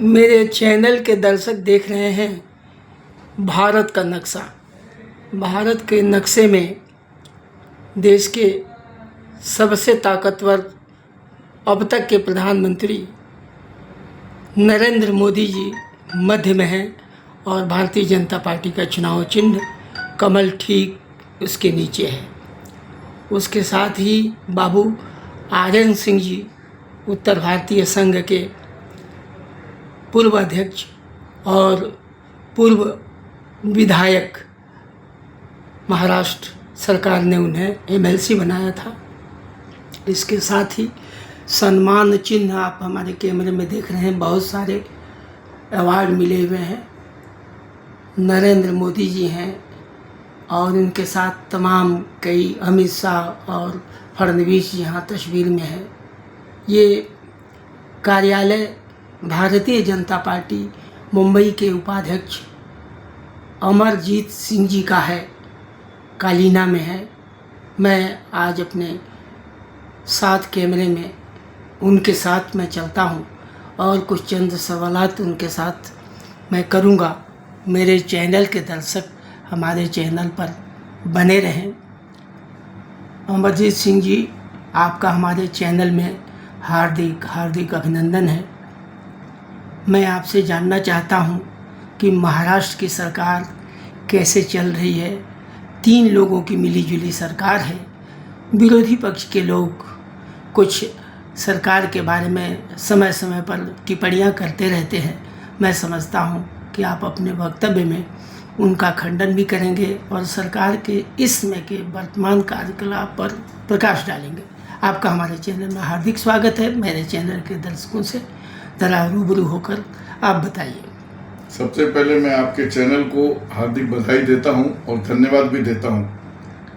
मेरे चैनल के दर्शक देख रहे हैं भारत का नक्शा। भारत के नक्शे में देश के सबसे ताकतवर अब तक के प्रधानमंत्री नरेंद्र मोदी जी मध्य में हैं और भारतीय जनता पार्टी का चुनाव चिन्ह कमल ठीक उसके नीचे है। उसके साथ ही बाबू आर्यन सिंह जी उत्तर भारतीय संघ के पूर्व अध्यक्ष और पूर्व विधायक, महाराष्ट्र सरकार ने उन्हें एमएलसी बनाया था। इसके साथ ही सम्मान चिन्ह आप हमारे कैमरे में देख रहे हैं, बहुत सारे अवार्ड मिले हुए हैं। नरेंद्र मोदी जी हैं और इनके साथ तमाम कई अमित शाह और फडणवीस यहाँ तस्वीर में है। ये कार्यालय भारतीय जनता पार्टी मुंबई के उपाध्यक्ष अमरजीत सिंह जी का है, कालीना में है। मैं आज अपने साथ कैमरे में उनके साथ मैं चलता हूं और कुछ चंद सवालात उनके साथ मैं करूंगा। मेरे चैनल के दर्शक हमारे चैनल पर बने रहें। अमरजीत सिंह जी, आपका हमारे चैनल में हार्दिक हार्दिक अभिनंदन है। मैं आपसे जानना चाहता हूं कि महाराष्ट्र की सरकार कैसे चल रही है। 3 लोगों की मिलीजुली सरकार है। विरोधी पक्ष के लोग कुछ सरकार के बारे में समय समय पर टिप्पणियां करते रहते हैं। मैं समझता हूं कि आप अपने वक्तव्य में उनका खंडन भी करेंगे और सरकार के इस समय के वर्तमान कार्यकलाप पर प्रकाश डालेंगे। आपका हमारे चैनल में हार्दिक स्वागत है। मेरे चैनल के दर्शकों से ज़रा रूबरू होकर आप बताइए। सबसे पहले मैं आपके चैनल को हार्दिक बधाई देता हूं और धन्यवाद भी देता हूं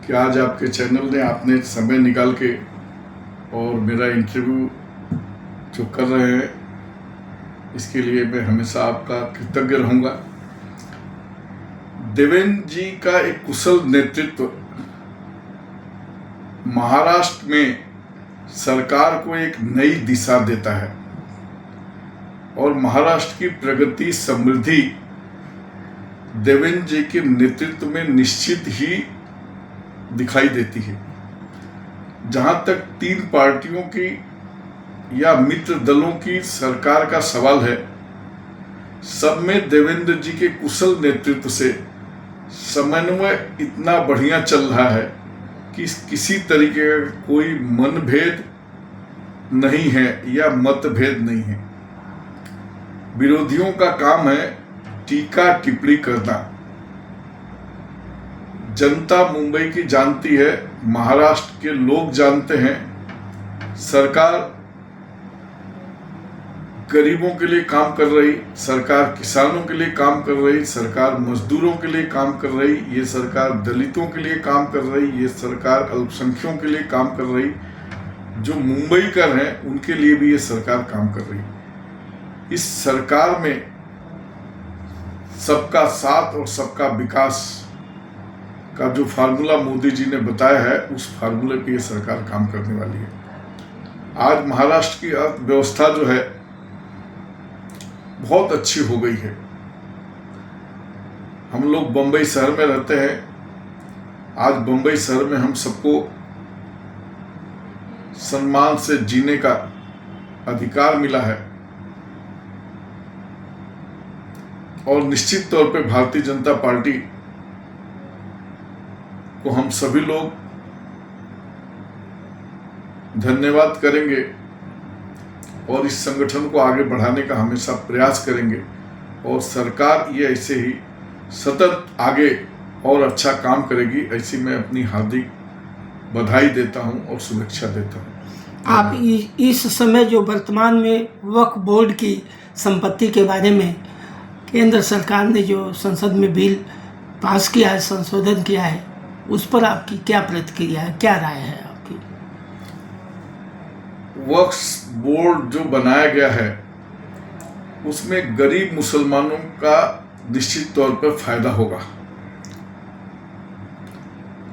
कि आज आपके चैनल ने आपने समय निकाल के और मेरा इंटरव्यू जो कर रहे हैं, इसके लिए मैं हमेशा आपका कृतज्ञ रहूँगा। देवेंद्र जी का एक कुशल नेतृत्व महाराष्ट्र में सरकार को एक नई दिशा देता है और महाराष्ट्र की प्रगति समृद्धि देवेंद्र जी के नेतृत्व में निश्चित ही दिखाई देती है। जहां तक 3 पार्टियों की या मित्र दलों की सरकार का सवाल है, सब में देवेंद्र जी के कुशल नेतृत्व से समन्वय इतना बढ़िया चल रहा है कि किसी तरीके का कोई मनभेद नहीं है या मतभेद नहीं है। विरोधियों का काम है टीका टिप्पणी करना। जनता मुंबई की जानती है, महाराष्ट्र के लोग जानते हैं, सरकार गरीबों के लिए काम कर रही, सरकार किसानों के लिए काम कर रही, सरकार मजदूरों के लिए काम कर रही, ये सरकार दलितों के लिए काम कर रही, ये सरकार अल्पसंख्यकों के लिए काम कर रही, जो मुंबईकर हैं उनके लिए भी ये सरकार काम कर रही। इस सरकार में सबका साथ और सबका विकास का जो फार्मूला मोदी जी ने बताया है, उस फार्मूले पे ये सरकार काम करने वाली है। आज महाराष्ट्र की अर्थव्यवस्था जो है बहुत अच्छी हो गई है। हम लोग बम्बई शहर में रहते हैं। आज बम्बई शहर में हम सबको सम्मान से जीने का अधिकार मिला है और निश्चित तौर पे भारतीय जनता पार्टी को हम सभी लोग धन्यवाद करेंगे और इस संगठन को आगे बढ़ाने का हमेशा प्रयास करेंगे और सरकार ये ऐसे ही सतत आगे और अच्छा काम करेगी, ऐसी मैं अपनी हार्दिक बधाई देता हूं और शुभेच्छा देता हूं। आप इस समय जो वर्तमान में वक्फ बोर्ड की संपत्ति के बारे में केंद्र सरकार ने जो संसद में बिल पास किया है, संशोधन किया है, उस पर आपकी क्या प्रतिक्रिया है, क्या राय है आपकी? वक्फ बोर्ड जो बनाया गया है उसमें गरीब मुसलमानों का निश्चित तौर पर फायदा होगा।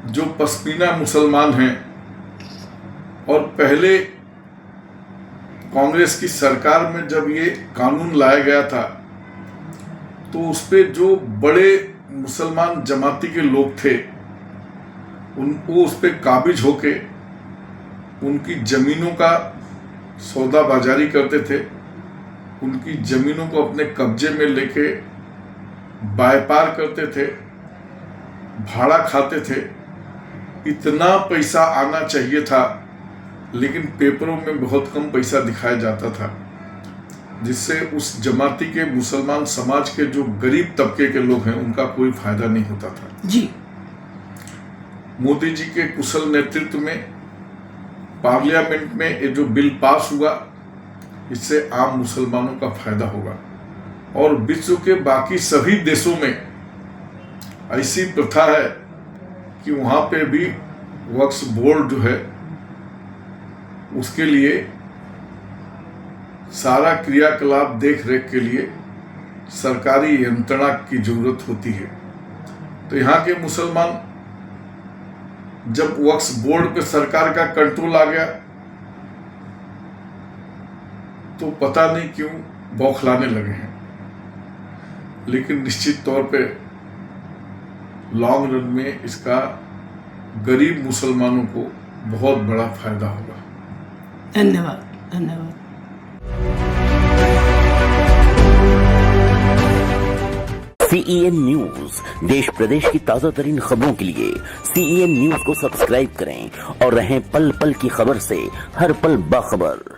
जो पश्मीना मुसलमान हैं और पहले कांग्रेस की सरकार में जब ये कानून लाया गया था तो उस पे जो बड़े मुसलमान जमाती के लोग थे वो उस पे काबिज होके उनकी जमीनों का सौदाबाजारी करते थे, उनकी जमीनों को अपने कब्जे में लेके व्यापार करते थे, भाड़ा खाते थे। इतना पैसा आना चाहिए था लेकिन पेपरों में बहुत कम पैसा दिखाया जाता था, जिससे उस जमाती के मुसलमान समाज के जो गरीब तबके के लोग हैं उनका कोई फायदा नहीं होता था। जी। मोदी जी के कुशल नेतृत्व में पार्लियामेंट में ये जो बिल पास हुआ, इससे आम मुसलमानों का फायदा होगा और विश्व के बाकी सभी देशों में ऐसी प्रथा है कि वहां पे भी वक्फ बोर्ड जो है उसके लिए सारा क्रियाकलाप देख रेख के लिए सरकारी यंत्रणा की जरूरत होती है। तो यहाँ के मुसलमान जब वक्फ बोर्ड पे सरकार का कंट्रोल आ गया तो पता नहीं क्यों बौखलाने लगे हैं, लेकिन निश्चित तौर पे लॉन्ग रन में इसका गरीब मुसलमानों को बहुत बड़ा फायदा होगा। धन्यवाद, धन्यवाद। CEN न्यूज, देश प्रदेश की ताजा तरीन खबरों के लिए CEN न्यूज को सब्सक्राइब करें और रहें पल पल की खबर से हर पल बाखबर।